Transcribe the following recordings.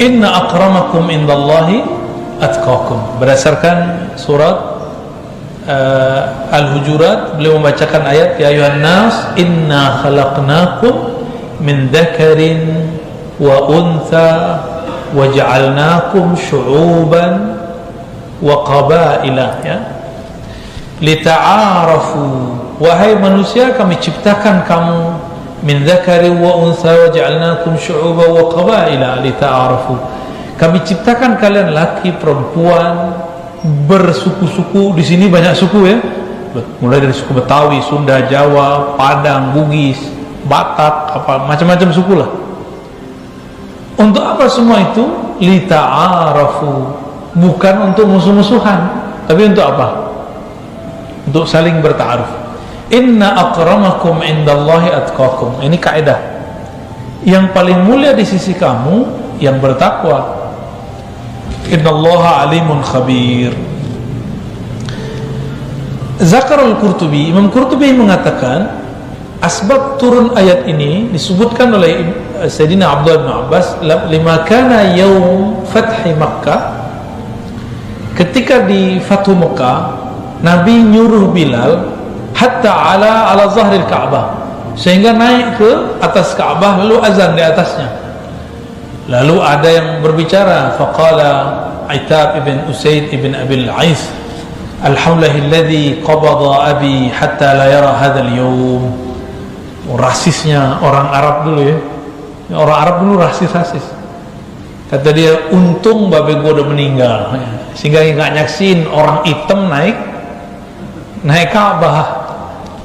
Inna akramakum indallahi atqakum. Berdasarkan surat Al-Hujurat, beliau membacakan ayat ya ayuhan nas inna khalaqnakum min dzakarin wa untha wa ja'alnakum syu'uban wa qabaila, ya, lita'arafu. Wahai manusia, kami ciptakan kamu min dzakarin wa untha wa ja'alnakum syu'uban wa qabaila lita'arafu. Kami ciptakan kalian laki perempuan bersuku-suku. Di sini banyak suku, ya, mulai dari suku Betawi, Sunda, Jawa, Padang, Bugis, Batak, apa macam-macam suku lah. Untuk apa semua itu? Lita'arafu, bukan untuk musuh-musuhan, tapi untuk apa? Untuk saling berta'aruf. Inna akramakum indallahi atqakum. Ini kaidah. Yang paling mulia di sisi kamu yang bertakwa. Innallaha alimun khabir. Zakar al-Qurtubi, Imam Qurtubi mengatakan asbab turun ayat ini disebutkan oleh Sayyidina Abdullah bin Abbas, lima kana yaum fathi Makkah, ketika di Fathu Makkah Nabi nyuruh Bilal hatta ala zahril Ka'bah, sehingga naik ke atas Ka'bah lalu azan di atasnya. Lalu ada yang berbicara, faqala Aitab ibn Usaid ibn Abil Ais, alhamdulillahilladzi qabada abi hatta la yara hadzal yawm. Rasisnya orang Arab dulu, ya, orang Arab dulu rasis. Kata dia, untung babe gua udah meninggal, sehingga nggak nyaksin orang hitam naik Ka'bah.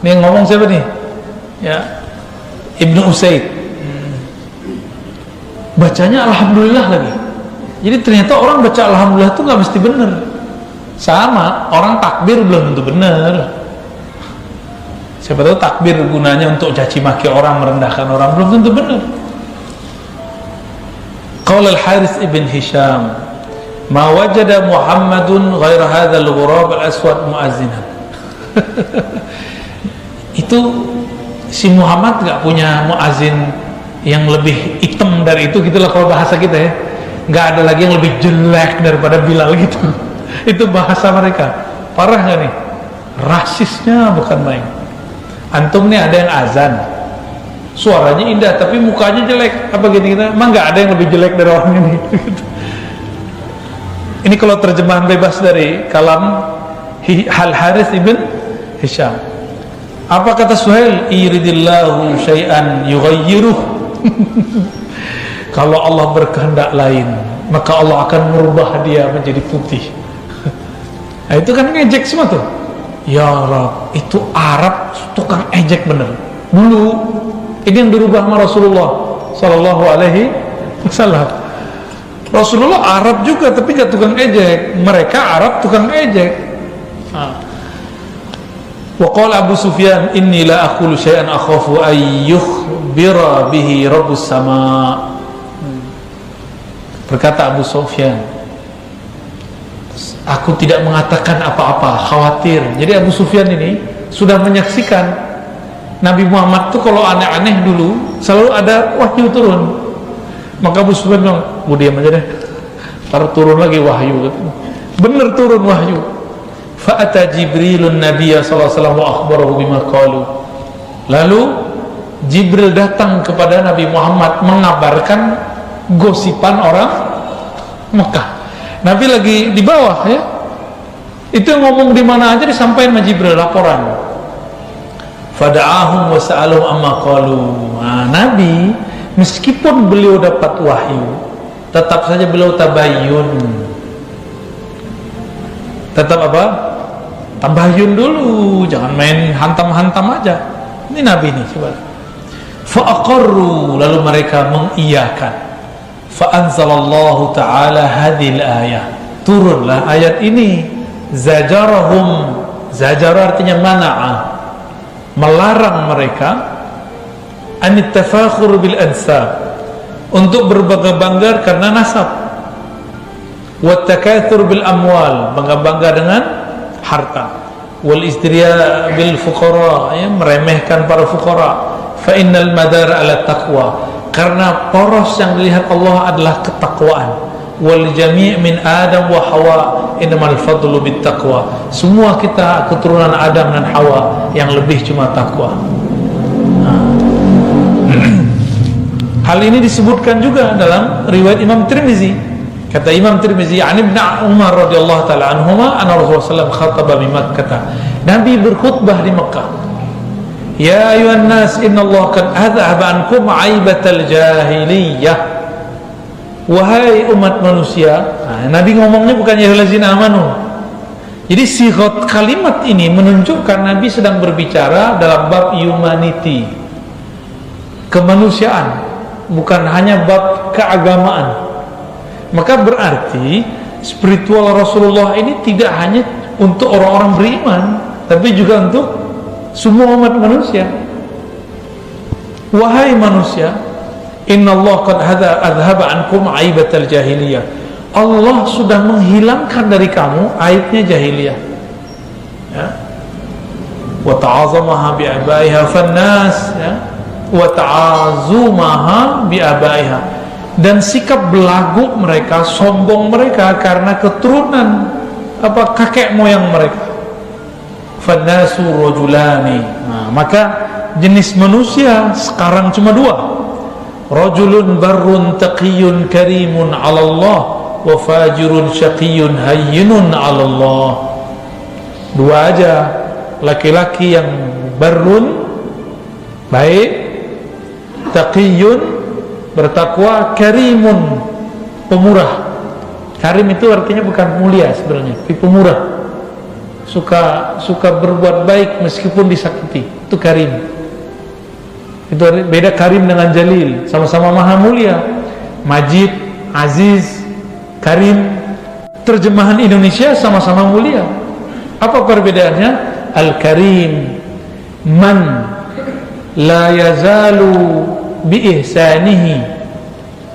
Ini yang ngomong siapa nih? Ya, Ibnu Usaid. Bacanya alhamdulillah lagi. Jadi ternyata orang baca alhamdulillah itu nggak mesti benar. Sama orang takbir belum tentu benar. Siapa tahu takbir gunanya untuk caci maki orang, merendahkan orang, belum tentu benar. Qaul al-Harits ibn Hisham, ma wajada Muhammadun ghaira hadzal ghurab al-aswad muazzinan. Itu si Muhammad nggak punya muazin yang lebih hitam dari itu, gitulah kalau bahasa kita, ya. Nggak ada lagi yang lebih jelek daripada Bilal gitu. Itu bahasa mereka. Parah nggak nih? Rasisnya bukan main. Antum nih ada yang azan, suaranya indah tapi mukanya jelek, apa gitu kita? Emang nggak ada yang lebih jelek dari orang ini? Ini kalau terjemahan bebas dari kalam Al-Harits ibn Hisham. Apa kata Suhail? Iridillahu syai'an yughayyiruh. Kalau Allah berkehendak lain, maka Allah akan merubah dia menjadi putih. Nah, itu kan ngejek semua tuh. Ya Rab, itu Arab tukang ejek bener. Dulu ini yang dirubah sama Rasulullah Sallallahu Alaihi Wasallam. Rasulullah Arab juga tapi gak tukang ejek. Mereka Arab tukang ejek. Wa qala Abu Sufyan, inni la aqulu syai'an akhafu ay yukhbira bihi rabbus sama. Berkata Abu Sufyan, aku tidak mengatakan apa-apa, khawatir. Jadi Abu Sufyan ini sudah menyaksikan Nabi Muhammad tuh kalau aneh-aneh dulu selalu ada wahyu turun. Maka Abu Sufyan bilang, diam aja deh, ntar turun lagi wahyu. Bener turun wahyu. Fa'ata Jibrilun Nabiya sallallahu alaihi wasallam wa akhbarahu bima qalu. Lalu Jibril datang kepada Nabi Muhammad mengabarkan gosipan orang Mekah. Nabi lagi di bawah, ya. Itu yang ngomong di mana aja disampaikan sama Jibril laporan. Fada'ahum wa sa'alahum amma qalu. Nah, Nabi meskipun beliau dapat wahyu, tetap saja beliau tabayyun. Tetap apa? Tabayyun dulu, jangan main hantam-hantam aja. Ini Nabi nih, coba. Fa'aqarru, lalu mereka mengiyakan. Fa'anzalallahu ta'ala hadhil ayah, turunlah ayat ini. Zajarahum, zajar artinya mana'a, melarang mereka anit tafakhur bil ansab, untuk berbangga-bangga karena nasab, wa takatsur bil amwal, bangga-bangga dengan harta, wal istirya bil fuqara, ya, meremehkan para fuqara. Fa innal madar ala taqwa, karena poros yang dilihat Allah adalah ketakwaan. Wal jami' min Adam wa Hawa innamal fadlu bit taqwa. Semua kita keturunan Adam dan Hawa, yang lebih cuma takwa. Hal ini disebutkan juga dalam riwayat Imam Tirmizi. Kata Imam Tirmizi, "An Ibnu Umar radhiyallahu taala anhuma anna Rasulullah sallallahu khataba bi Makkah." Nabi berkhutbah di Makkah. "Ya ayuhan nas, innallaha qad adhaba ankum aibatal jahiliyah." Wahai umat manusia. Nabi ngomongnya bukan ya allazina amanu. Jadi sighat kalimat ini menunjukkan Nabi sedang berbicara dalam bab humanity, kemanusiaan, bukan hanya bab keagamaan. Maka berarti spiritual Rasulullah ini tidak hanya untuk orang-orang beriman, tapi juga untuk semua umat manusia. Wahai manusia, innallaha qad adhaba ankum aibatal jahiliyah. Allah sudah menghilangkan dari kamu aibnya jahiliyah. Ya. Wa ta'azamaha bi abaiha fannas, ya. Wa ta'azumaha bi abaiha. Dan sikap belagu mereka, sombong mereka karena keturunan kakek moyang mereka. Fannasu rajulani. Maka jenis manusia sekarang cuma dua. Rajulun barrun taqiyun karimun 'ala Allah wa fajirun syaqiyun hayyinun 'ala Allah. Dua aja, laki-laki yang barrun, baik, taqiyun, bertakwa, karimun, pemurah. Karim itu artinya bukan mulia sebenarnya, tapi pemurah. Suka berbuat baik meskipun disakiti. Itu karim. Itu beda karim dengan jalil, sama-sama maha mulia. Majid, aziz, karim, terjemahan Indonesia sama-sama mulia. Apa perbedaannya? Al-karim man la yazalu bi ihsanihi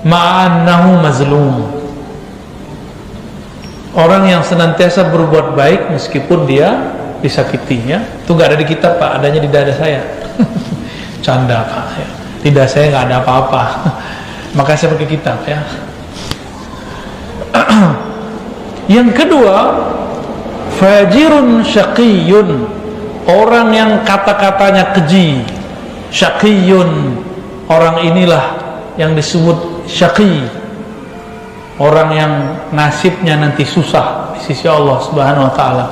ma'annahu mazlum. Orang yang senantiasa berbuat baik meskipun dia disakitinya. Itu gak ada di kitab, Pak, adanya di dada saya. Canda, Pak, ya. Tidak, saya nggak ada apa-apa. Maka saya pakai kitab, ya. Yang kedua, fajirun syaqiyun, orang yang kata-katanya keji. Syaqiyun, orang inilah yang disebut syaqi, orang yang nasibnya nanti susah di sisi Allah Subhanahu wa taala.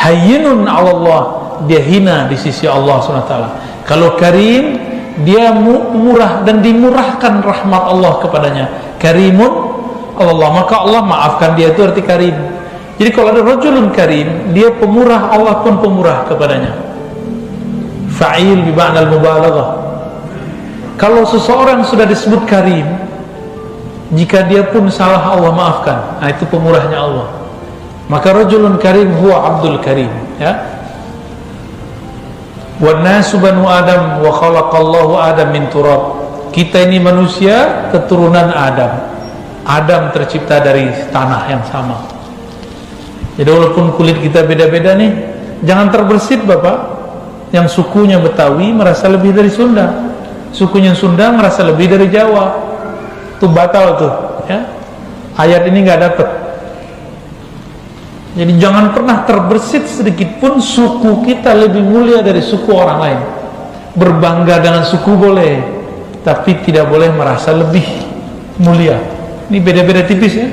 Hayyinun 'ala Allah, dia hina di sisi Allah Subhanahu wa taala. Kalau karim, dia murah dan dimurahkan rahmat Allah kepadanya. Karimun Allah, maka Allah maafkan dia, itu arti karim. Jadi kalau ada rajulun karim, dia pemurah, Allah pun pemurah kepadanya. Fa'il bi ma'nal mubalaghah. Kalau seseorang sudah disebut karim, jika dia pun salah Allah maafkan. Nah, itu pemurahnya Allah. Maka rajulun karim huwa abdul karim, ya. Wannasu banu Adam wa khalaqallahu Adam min turab. Kita ini manusia keturunan Adam. Adam tercipta dari tanah yang sama. Jadi walaupun kulit kita beda-beda nih, jangan terbersit, Bapak. Yang sukunya Betawi merasa lebih dari Sunda, sukunya Sunda merasa lebih dari Jawa. Itu batal tuh, ya. Ayat ini nggak dapet. Jadi jangan pernah terbersit sedikit pun suku kita lebih mulia dari suku orang lain. Berbangga dengan suku boleh, tapi tidak boleh merasa lebih mulia. Ini beda-beda tipis, ya.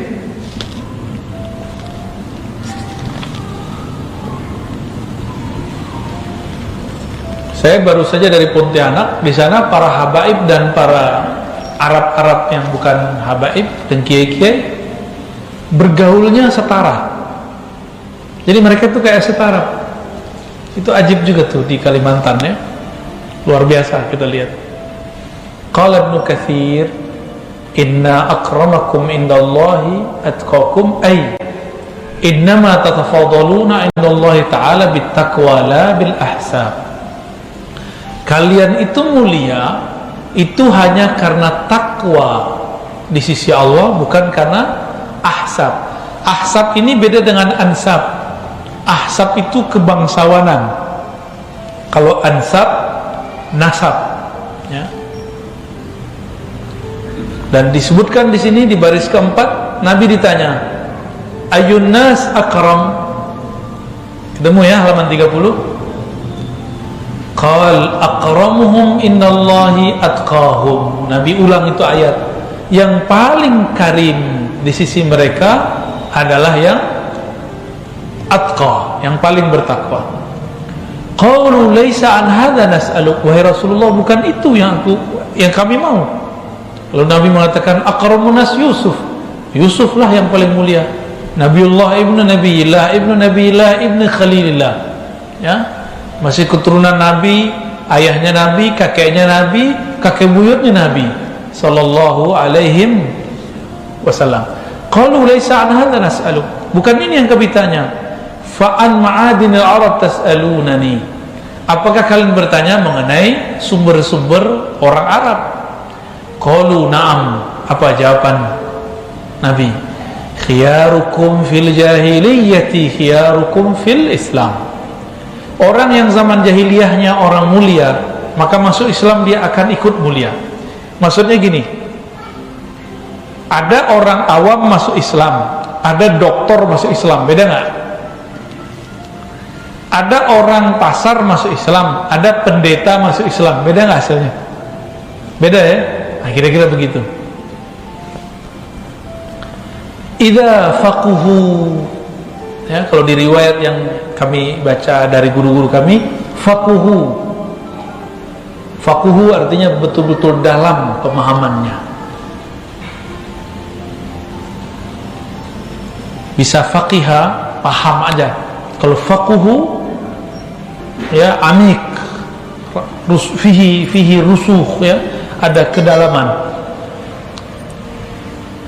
Saya baru saja dari Pontianak. Di sana para habaib dan para Arab-Arab yang bukan habaib dan kiai-kiai bergaulnya setara. Jadi mereka tuh kayak setara. Itu ajib juga tuh di Kalimantan, ya. Luar biasa kita lihat. Qala Ibnu Katsir, inna akramakum indallahi atqakum, ay innama tatafadaluna indallahi ta'ala bittaqwa la bil ahsab. Kalian itu mulia itu hanya karena takwa di sisi Allah, bukan karena ahsab. Ahsab ini beda dengan ansab. Ahsab itu kebangsawanan. Kalau ansab nasab, ya. Dan disebutkan di sini di baris keempat, Nabi ditanya, Ayyun nas akram. Ketemu ya halaman 30. Qal akramuhum innallahi atqahum. Nabi ulang itu ayat. Yang paling karim di sisi mereka adalah yang atqa, yang paling bertakwa. Qalu laisa an hadza nas'aluk. Wahai Rasulullah, bukan itu yang kami mau. Lalu Nabi mengatakan akramun nas Yusuf. Yusuflah yang paling mulia. Nabiullah ibnu Nabiillah ibnu Nabiillah ibnu Khalilillah. Ya, masih keturunan Nabi, ayahnya Nabi, kakeknya Nabi, kakek buyutnya Nabi sallallahu alaihi wasallam. Qalu laisa an hadza nas'aluk. Bukan ini yang kami tanya. Fa an ma'adinil arab tas'alunani. Apakah kalian bertanya mengenai sumber-sumber orang Arab? Qalu na'am. Apa jawaban Nabi? Khiyarukum fil jahiliyyati khiyarukum fil Islam. Orang yang zaman jahiliyahnya orang mulia, maka masuk Islam dia akan ikut mulia. Maksudnya gini, ada orang awam masuk Islam, ada doktor masuk Islam, beda nggak? Ada orang pasar masuk Islam, ada pendeta masuk Islam, beda nggak hasilnya? Beda ya? Nah, kira-kira begitu. Idza faquhu, ya, kalau di riwayat yang kami baca dari guru-guru kami, faquhu artinya betul-betul dalam pemahamannya. Bisa faqiha, paham aja. Kalau faquhu, ya, amik, fihi rusuh, ya, ada kedalaman.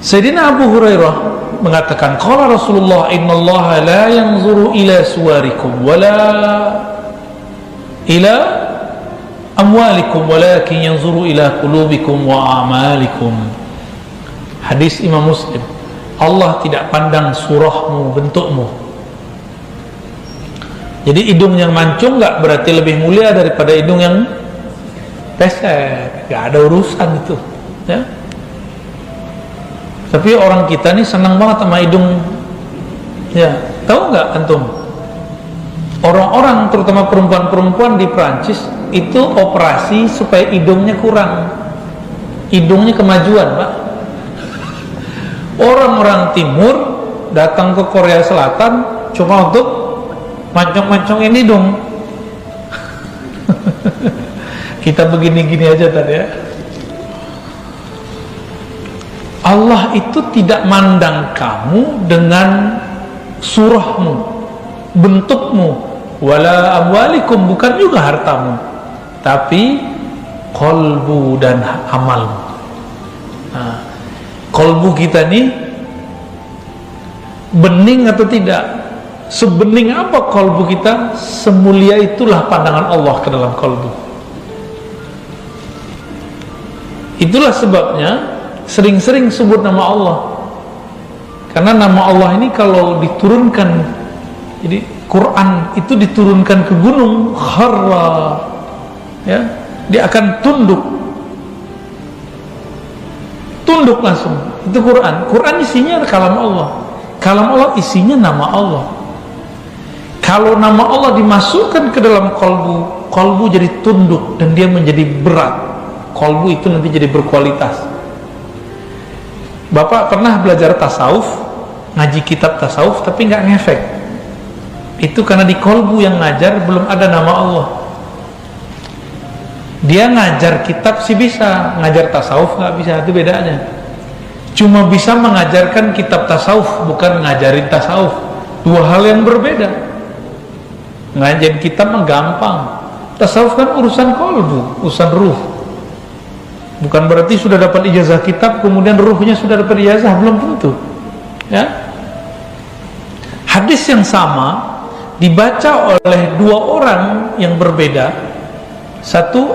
Sayyidina Abu Hurairah mengatakan, qala Rasulullah innallaha la yanzuru ila suwarikum wala ila amwalikum walakin yanzuru ila qulubikum wa a'malikum. Hadis Imam Muslim. Allah tidak pandang surahmu, bentukmu. Jadi hidung yang mancung nggak berarti lebih mulia daripada hidung yang pesek. Nggak ada urusan itu, ya. Tapi orang kita nih senang banget sama hidung, ya. Tahu nggak antum? Orang-orang terutama perempuan-perempuan di Prancis itu operasi supaya hidungnya kurang, hidungnya kemajuan, Pak. Orang-orang timur datang ke Korea Selatan cuma untuk mancung-mancungin hidung. Kita begini-gini aja tadi, ya. Allah itu tidak mandang kamu dengan surahmu, bentukmu, wala amwalikum, bukan juga hartamu, tapi qalbu dan amalmu. Nah, qalbu kita nih bening atau tidak? Sebening apa qalbu kita, semulia itulah pandangan Allah ke dalam qalbu. Itulah sebabnya sering-sering sebut nama Allah, karena nama Allah ini kalau diturunkan, jadi Quran itu diturunkan ke gunung, kharra, ya, dia akan tunduk langsung. Itu Quran isinya kalam Allah, kalam Allah isinya nama Allah. Kalau nama Allah dimasukkan ke dalam kalbu jadi tunduk dan dia menjadi berat. Kalbu itu nanti jadi berkualitas. Bapak pernah belajar tasawuf, ngaji kitab tasawuf, tapi nggak ngefek. Itu karena di kolbu yang ngajar belum ada nama Allah. Dia ngajar kitab sih bisa, ngajar tasawuf nggak bisa, itu bedanya. Cuma bisa mengajarkan kitab tasawuf, bukan ngajarin tasawuf. Dua hal yang berbeda. Ngajarin kitab mah gampang. Tasawuf kan urusan kolbu, urusan ruh. Bukan berarti sudah dapat ijazah kitab kemudian ruhnya sudah dapat ijazah, belum tentu, ya. Hadis yang sama dibaca oleh dua orang yang berbeda, satu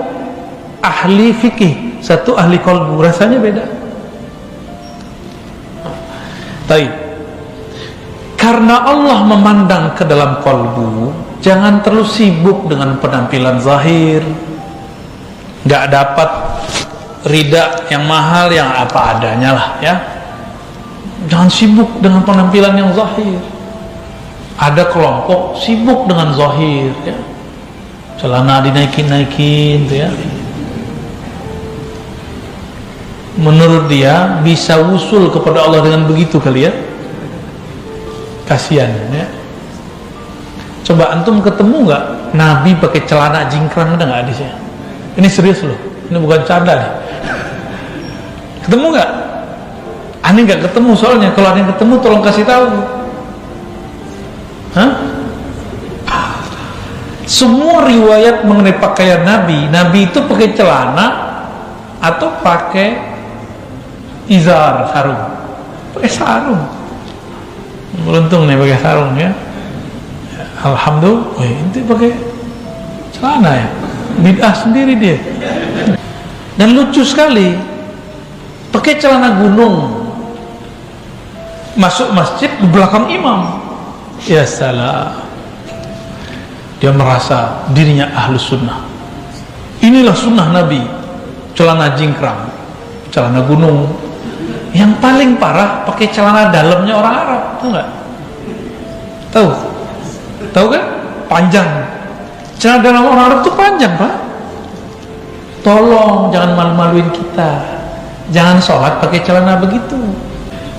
ahli fikih, satu ahli qalbu, rasanya beda. Baik. Karena Allah memandang ke dalam qalbu, jangan terlalu sibuk dengan penampilan zahir. Nggak dapat rida yang mahal, yang apa adanya lah ya. Jangan sibuk dengan penampilan yang zahir. Ada kelompok sibuk dengan zahir ya, celana dinaikin-naikin gitu ya. Menurut dia bisa wusul kepada Allah dengan begitu kali ya. Kasihan ya. Coba antum ketemu nggak Nabi pakai celana jingkrang, ada nggak hadisnya? Ini serius loh, ini bukan canda nih. Ketemu nggak? Aneh nggak ketemu, soalnya kalau ada yang ketemu tolong kasih tahu. Hah? Semua riwayat mengenai pakaian Nabi itu pakai celana atau pakai izar, sarung. Pakai sarung. Beruntung nih pakai sarung ya. Alhamdulillah, ini pakai celana ya. Bid'ah sendiri dia. Dan lucu sekali, pakai celana gunung, masuk masjid di belakang imam. Ya salah, dia merasa dirinya ahlus sunnah. Inilah sunnah Nabi, celana jingkrang, celana gunung. Yang paling parah pakai celana dalamnya orang Arab, tahu nggak? Tahu kan? Panjang. Celana dalam orang Arab tuh panjang, Pak. Tolong jangan malu-maluin kita. Jangan sholat pakai celana begitu.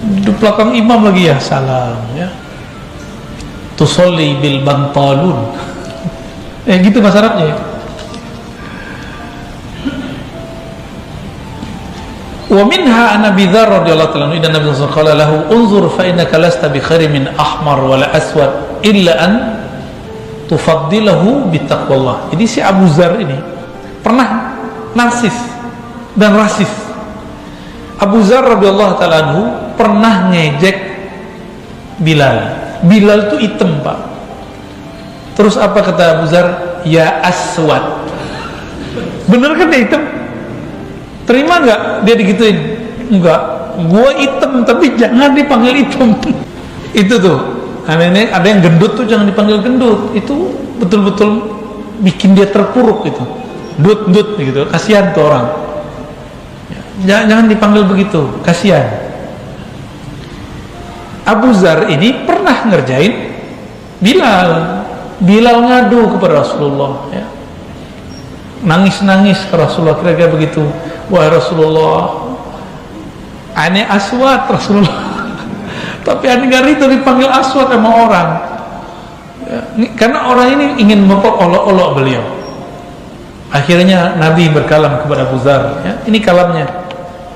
Di belakang imam lagi, ya salam ya. Tusolli bil bantalun. Gitu bahasa Arabnya. Wa minha an Abi Dzar radhiyallahu ta'ala anhu, dan Nabi sallallahu alaihi wasallam qala lahu unzur fa innaka lasta bi khairin min ahmar wala aswad illa an tufaddilahu bi taqwallah. Jadi si Abu Dzar ini pernah narsis dan rasis. Abu Dzar radhiyallahu ta'ala anhu pernah ngejek Bilal. Bilal itu hitam, Pak. Terus apa kata Abu Dzar? Ya aswad. Bener kan dia hitam? Terima nggak dia digituin? Enggak. Gua hitam tapi jangan dipanggil hitam. Itu tuh. Aneh-aneh, ada yang gendut tuh jangan dipanggil gendut. Itu betul-betul bikin dia terpuruk gitu. Dut gitu. Kasihan tuh orang. Jangan dipanggil begitu. Kasihan. Abu Dzar ini pernah ngerjain Bilal. Bilal ngadu kepada Rasulullah ya. Nangis-nangis ke Rasulullah, kira-kira begitu. Wahai Rasulullah, aneh aswad Rasulullah. Tapi aneh gak itu dipanggil aswad sama orang ya, karena orang ini ingin memperolok-olok beliau. Akhirnya Nabi berkalam kepada Abu Dzar ya. Ini kalamnya.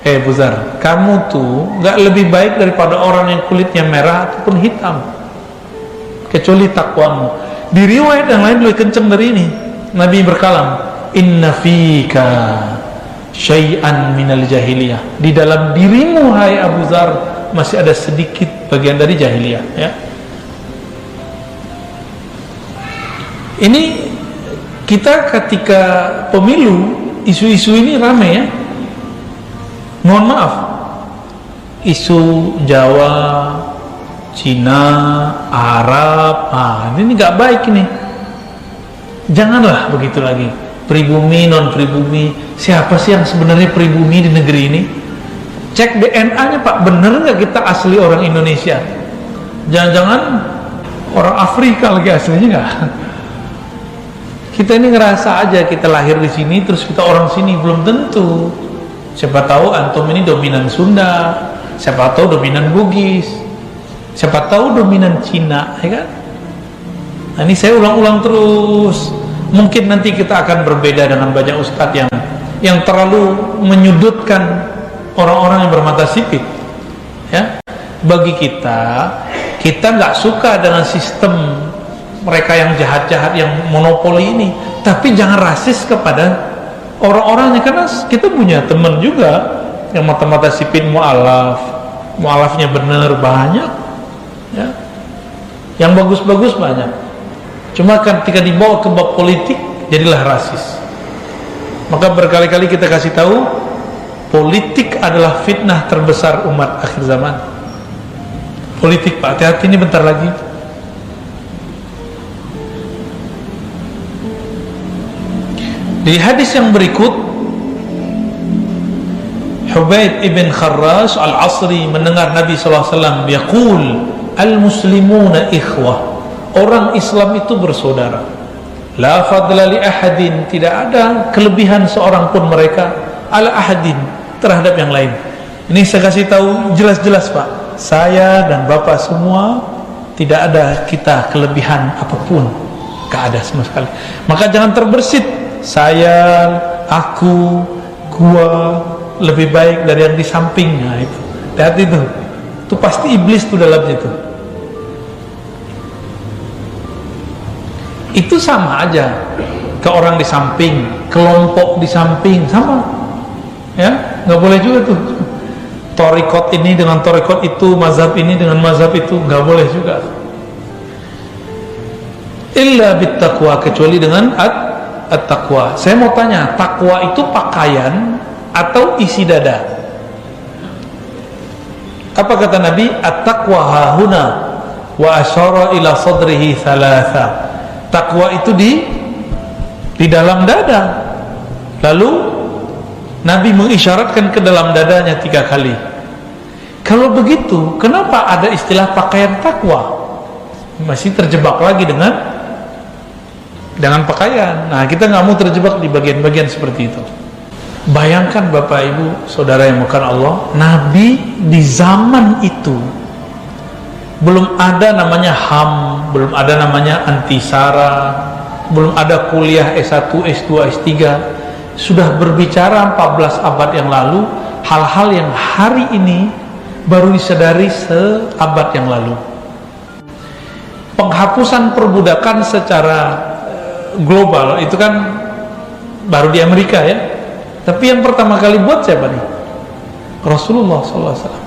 Abu Dzar, kamu tuh gak lebih baik daripada orang yang kulitnya merah ataupun hitam, kecuali takwamu. Di riwayat yang lain lebih kenceng dari ini. Nabi berkalam, inna fika syai'an minal jahiliyah. Di dalam dirimu hai Abu Dzar masih ada sedikit bagian dari jahiliyah ya. Ini kita ketika pemilu, isu-isu ini rame ya. Mohon maaf, isu Jawa, Cina, Arab, ini nggak baik ini. Janganlah begitu lagi. Pribumi, non pribumi, siapa sih yang sebenarnya pribumi di negeri ini? Cek DNA-nya, Pak, bener nggak kita asli orang Indonesia? Jangan-jangan orang Afrika lagi aslinya nggak? Kita ini ngerasa aja kita lahir di sini terus kita orang sini, belum tentu. Siapa tahu antum ini dominan Sunda, siapa tahu dominan Bugis, siapa tahu dominan Cina, ya kan? Nah, ini saya ulang-ulang terus. Mungkin nanti kita akan berbeda dengan banyak ustadz yang terlalu menyudutkan orang-orang yang bermata sipit. Ya, bagi kita nggak suka dengan sistem mereka yang jahat-jahat yang monopoli ini, tapi jangan rasis kepada orang-orangnya, karena kita punya teman juga yang mata-mata sipit mualafnya bener banyak ya. Yang bagus-bagus banyak, cuma ketika dibawa ke bab politik jadilah rasis. Maka berkali-kali kita kasih tahu, politik adalah fitnah terbesar umat akhir zaman. Politik, Pak, hati-hati, ini bentar lagi. Di hadis yang berikut Hubaid ibn Kharrash al-Asri mendengar Nabi SAW yaqul al-muslimuna ikhwah, orang Islam itu bersaudara, la fadla li ahadin, tidak ada kelebihan seorang pun mereka ala ahadin, terhadap yang lain. Ini saya kasih tahu jelas-jelas Pak, saya dan Bapak semua tidak ada kita kelebihan apapun, gak ada sama sekali. Maka jangan terbersit saya, aku, gua lebih baik dari yang di sampingnya. Itu hati itu pasti iblis tuh dalam itu sama aja ke orang di samping, kelompok di samping, sama ya, nggak boleh juga tuh torikot ini dengan torikot itu, mazhab ini dengan mazhab itu, nggak boleh juga. Illa bittaqwa, kecuali dengan at-taqwa. Saya mau tanya, takwa itu pakaian atau isi dada? Apa kata Nabi? At-taqwa hahuna wa asyara ila sadrihi thalatha. Takwa itu di dalam dada. Lalu Nabi mengisyaratkan ke dalam dadanya 3 kali. Kalau begitu, kenapa ada istilah pakaian takwa? Masih terjebak lagi dengan pakaian. Nah, kita nggak mau terjebak di bagian-bagian seperti itu. Bayangkan Bapak Ibu Saudara yang bukan Allah, Nabi di zaman itu belum ada namanya HAM, belum ada namanya antisara, belum ada kuliah S1, S2, S3. Sudah berbicara 14 abad yang lalu hal-hal yang hari ini baru disadari seabad yang lalu. Penghapusan perbudakan secara global itu kan baru di Amerika ya, tapi yang pertama kali buat siapa nih? Rasulullah SAW.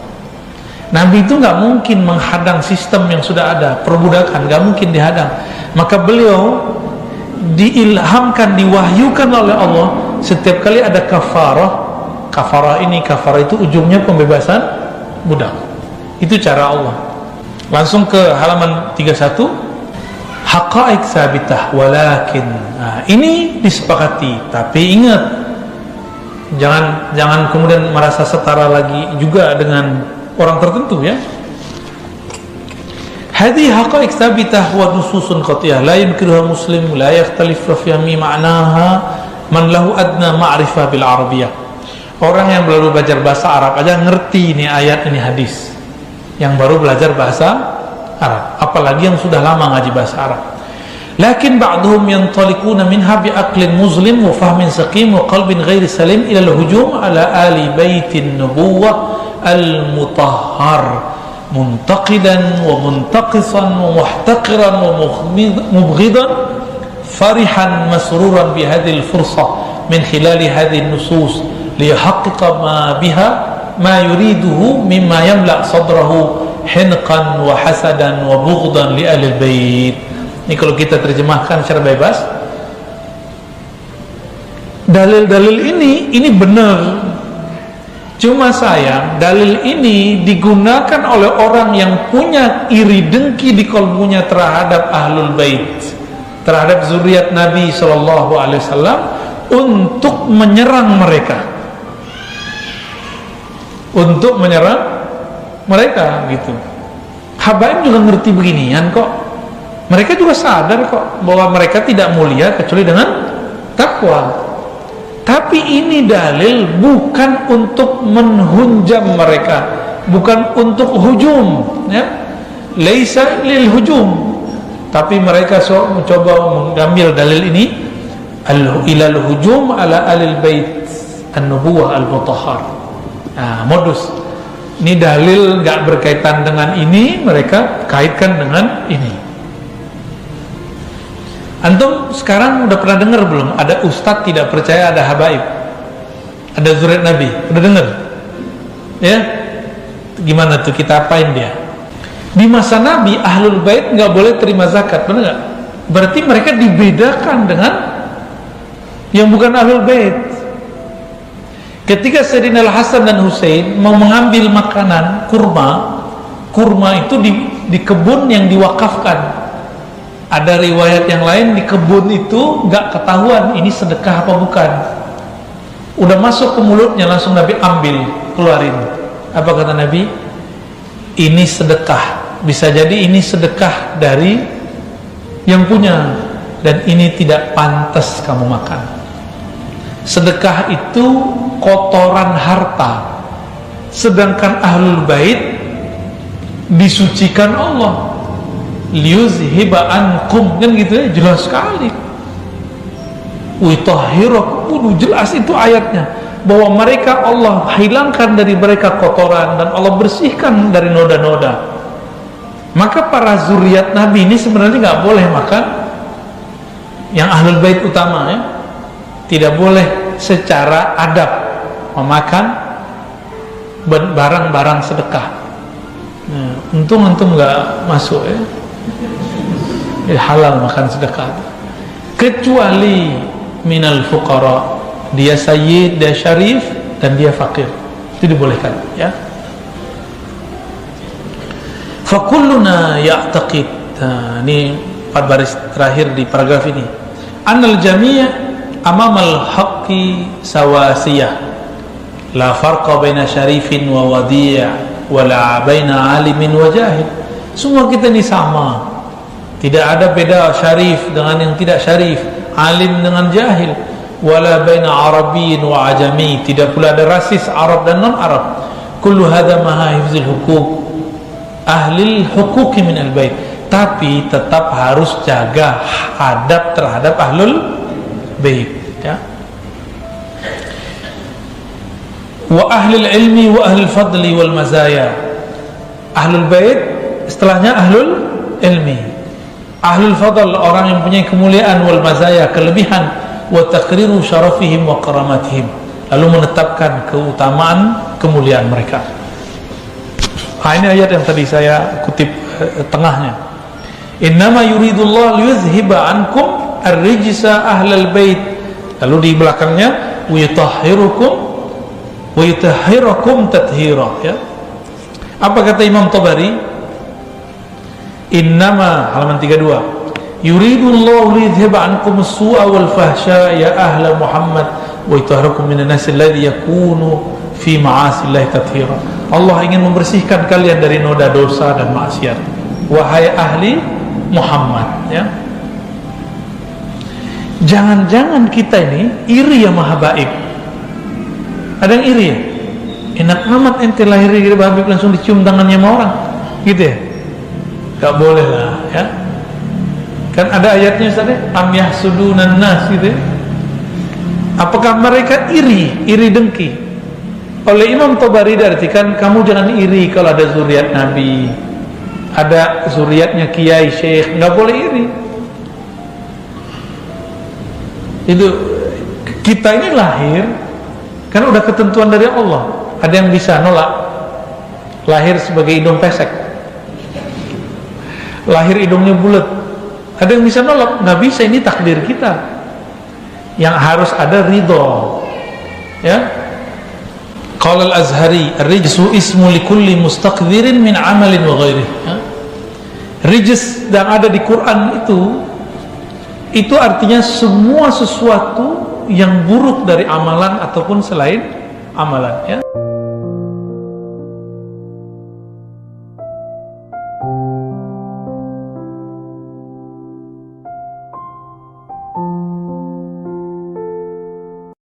Nabi itu nggak mungkin menghadang sistem yang sudah ada, perbudakan nggak mungkin dihadang. Maka beliau diilhamkan, diwahyukan oleh Allah, setiap kali ada kafarah itu ujungnya pembebasan budak. Itu cara Allah. Langsung ke halaman 31, haqa'iq sabitah walakin. Nah, ini disepakati, tapi ingat, jangan kemudian merasa setara lagi juga dengan orang tertentu ya. Hadhihi haqa'iq sabitah wa nususun qat'iyah la yunkiruha muslim la yakhtalif fi ma'naha man lahu adna ma'rifah bil arabiyyah. Orang yang baru belajar bahasa Arab aja ngerti ini ayat, ini hadis. Yang baru belajar bahasa Arab, apalagi yang sudah lama ngaji bahasa Arab. Lakin ba'dhum yantalikuna minha bi aqlin muslim wa fahmin saqim wa qalbin ghairi salim ila al-hujum ala ali baitin nubuwah al-mutahhar muntaqidan wa muntaqisan wa muhtaqiran wa mubghidan farihan masruran bi hadhihi al-fursah min khilali hadhihi an-nusus liyahaqqiqa ma biha ma yuriduhu mimma yamla sadrahu hinqan wa hasadan wa bughdan li ahli al-bait. Ini kalau kita terjemahkan secara bebas, dalil-dalil ini benar. Cuma sayang, dalil ini digunakan oleh orang yang punya iri dengki di kalbunya terhadap ahlul bait, terhadap zuriat Nabi SAW, untuk menyerang mereka, gitu. Habaib juga ngerti beginian kok. Mereka juga sadar kok bahwa mereka tidak mulia kecuali dengan takwa. Tapi ini dalil bukan untuk menhunjam mereka, bukan untuk hujum ya. Laisa lil hujum. Tapi mereka mencoba mengambil dalil ini ilal hujum ala alil bait an-nubuwah al-mutahhar. Nah, modus. Ini dalil enggak berkaitan dengan ini, mereka kaitkan dengan ini. Antum sekarang udah pernah dengar belum ada ustadz tidak percaya ada habaib, ada zuriat Nabi? Udah dengar? Ya? Gimana tuh, kita apain dia? Di masa Nabi ahlul bait nggak boleh terima zakat, benar nggak? Berarti mereka dibedakan dengan yang bukan ahlul bait. Ketika Sayyidina Al-Hasan dan Husain mau mengambil makanan kurma itu di kebun yang diwakafkan. Ada riwayat yang lain di kebun itu nggak ketahuan ini sedekah apa bukan. Udah masuk ke mulutnya, langsung Nabi ambil, keluarin. Apa kata Nabi? Ini sedekah. Bisa jadi ini sedekah dari yang punya, dan ini tidak pantas kamu makan. Sedekah itu kotoran harta, sedangkan ahlul bait disucikan Allah. Liyuzhiba ankum, kan gitu ya, jelas sekali. Witahhirakum, jelas itu ayatnya, bahwa mereka Allah hilangkan dari mereka kotoran dan Allah bersihkan dari noda-noda. Maka para zuriat Nabi ini sebenarnya nggak boleh makan, yang ahlul bait utama ya, tidak boleh secara adab memakan barang-barang sedekah. Nah, untung nggak masuk ya, halal makan sedekah, kecuali minal fuqara, dia sayyid, dia syarif, dan dia fakir, itu dibolehkan ya. Fakulluna ya'taqid, nah, ini 4 baris terakhir di paragraf ini, annal jami' amamal haqqi sawasiyah, la farqa baina syarifin wa wadi' wala baina alimin wa jahil. Semua kita ini sama, tidak ada beda syarif dengan yang tidak syarif, alim dengan jahil, wala baina arabiyyin wa ajami, tidak pula ada rasis Arab dan non-Arab. Kullu hadha maha hifzil huquq ahlil huquqi min al-bait, tapi tetap harus jaga adab terhadap ahlul bait ya. Wa ahlil ilmi wa ahlil fadli wal mazaya, ahlul bait setelahnya ahlul ilmi, ahlul fadl orang yang punya kemuliaan, wal mazaya kelebihan, wa taqriru syarafihim wa karamatihim, lalu menetapkan keutamaan kemuliaan mereka. Ini ayat yang tadi saya kutip tengahnya. Innama yuridullah liyuzhiba ankum ar-rijsa ahlal bait, lalu di belakangnya wa yutahhirakum tathira ya. Apa kata Imam Tabari? Innama, halaman 32, yuridullahu liyuzhiba ankum as-su'a wal fahsya ya ahla Muhammad wa yutahhirakum minan nasi alladhi yakunu fi ma'asillahi tathira. Allah ingin membersihkan kalian dari noda dosa dan maksiat, wahai ahli Muhammad ya. Jangan-jangan kita ini iri sama habaib. Ada yang iri ya? Enak amat ente lahir dari Habib langsung dicium tangannya sama orang gitu ya? Gak boleh lah ya. Kan ada ayatnya Ustaz ya, am yahsudunan nas gitu ya. Apakah mereka iri dengki? Oleh Imam Tabari diartikan, kamu jangan iri kalau ada zuriat Nabi, ada zuriatnya kiai syekh, nggak boleh iri. Itu kita ini lahir kan udah ketentuan dari Allah. Ada yang bisa nolak? Lahir sebagai hidung pesek, lahir hidungnya bulat. Ada yang bisa nolak? Nggak bisa, ini takdir kita. Yang harus ada ridho ya. Qala al-Azhari, ar-rijsu ismu likulli mustaqdirin min amalin wa ghairih ya. Rijs yang ada di Quran itu artinya semua sesuatu yang buruk dari amalan ataupun selain amalan ya.